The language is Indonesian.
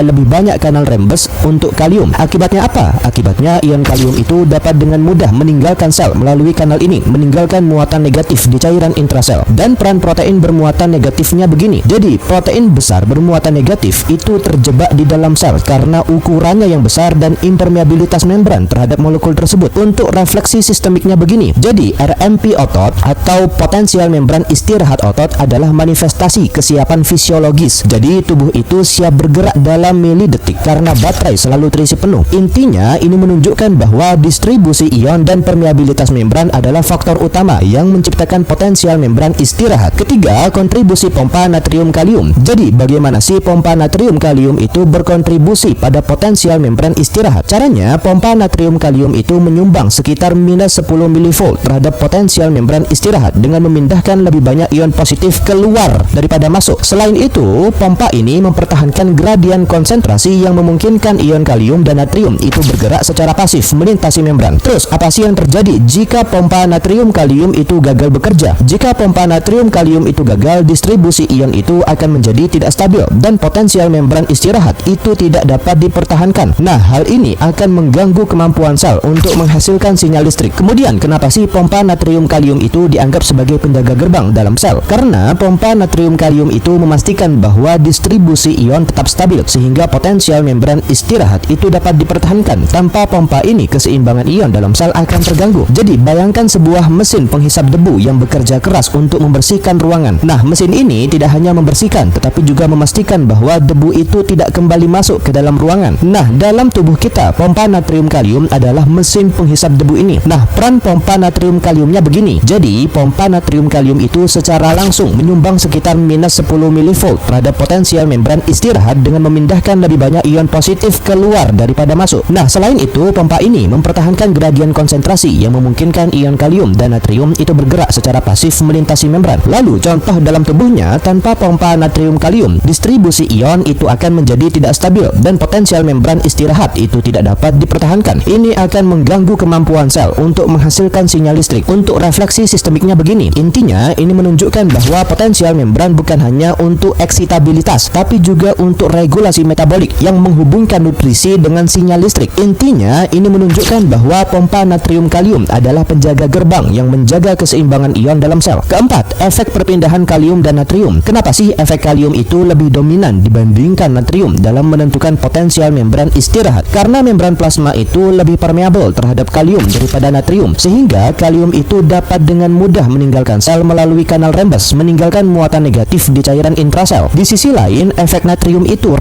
lebih banyak kanal rembes untuk kalium. Akibatnya apa? Akibatnya ion kalium itu dapat dengan mudah meninggalkan sel melalui kanal ini, meninggalkan muatan negatif di cairan intrasel. Dan peran protein bermuatan negatifnya begini. Jadi, protein besar bermuatan negatif itu terjebak di dalam sel karena ukurannya yang besar dan impermeabilitas membran terhadap molekul tersebut. Untuk refleksi sistemiknya begini. Jadi, RMP otot atau potensial membran istirahat otot adalah manifestasi kesiapan fisiologis. Jadi, tubuh itu siap bergerak dalam milidetik karena baterai selalu terisi penuh. Intinya, ini menunjukkan bahwa distribusi ion dan permeabilitas membran adalah faktor utama yang menciptakan potensial membran istirahat. Ketiga, kontribusi pompa natrium kalium. Jadi, bagaimana sih pompa natrium kalium itu berkontribusi pada potensial membran istirahat? Caranya, pompa natrium kalium itu menyumbang sekitar minus 10 mV terhadap potensial membran istirahat dengan memindahkan lebih banyak ion positif keluar daripada masuk. Selain itu, pompa ini mempertahankan gradien konsentrasi yang memungkinkan ion kalium dan natrium itu bergerak secara pasif melintasi membran. Terus, apa sih yang terjadi jika pompa natrium kalium itu gagal bekerja? Jika pompa natrium kalium itu gagal, distribusi ion itu akan menjadi tidak stabil dan potensial membran istirahat itu tidak dapat dipertahankan. Nah, hal ini akan mengganggu kemampuan sel untuk menghasilkan sinyal listrik. Kemudian, kenapa sih pompa natrium kalium itu dianggap sebagai penjaga gerbang dalam sel? Karena pompa natrium kalium itu memastikan bahwa distribusi ion tetap stabil sehingga potensial membran istirahat itu dapat dipertahankan. Tanpa pompa ini, keseimbangan ion dalam sel akan terganggu. Jadi, bayangkan sebuah mesin penghisap debu yang bekerja keras untuk membersihkan ruangan. Nah, mesin ini tidak hanya membersihkan, tetapi juga memastikan bahwa debu itu tidak kembali masuk ke dalam ruangan. Nah, dalam tubuh kita, pompa natrium kalium adalah mesin penghisap debu ini. Nah, peran pompa natrium kaliumnya begini. Jadi, pompa natrium kalium itu secara langsung menyumbang sekitar minus 10 mV terhadap potensial membran istirahat dengan memindahkan lebih banyak ion positif keluar daripada masuk. Nah, selain itu, pompa ini mempertahankan gradien konsentrasi yang memungkinkan ion kalium dan natrium itu bergerak secara pasif melintasi membran. Lalu, contoh dalam tubuhnya, tanpa pompa natrium kalium, distribusi ion itu akan menjadi tidak stabil dan potensial membran istirahat itu tidak dapat dipertahankan. Ini akan mengganggu kemampuan sel untuk menghasilkan sinyal listrik. Untuk refleksi sistemiknya begini. Intinya, ini menunjukkan bahwa potensial membran bukan hanya untuk eksitabilitas, tapi juga untuk regulasi metabolik yang menghubungkan nutrisi dengan sinyal listrik. Intinya, ini menunjukkan bahwa pompa natrium kalium adalah penjaga gerbang yang menjaga keseimbangan ion dalam sel. Keempat, efek perpindahan kalium dan natrium. Kenapa sih efek kalium itu lebih dominan dibandingkan natrium dalam menentukan potensial membran istirahat? Karena membran plasma itu lebih permeabel terhadap kalium daripada natrium, sehingga kalium itu dapat dengan mudah meninggalkan sel melalui kanal rembes, meninggalkan muatan negatif di cairan intrasel. Di sisi lain, efek natrium itu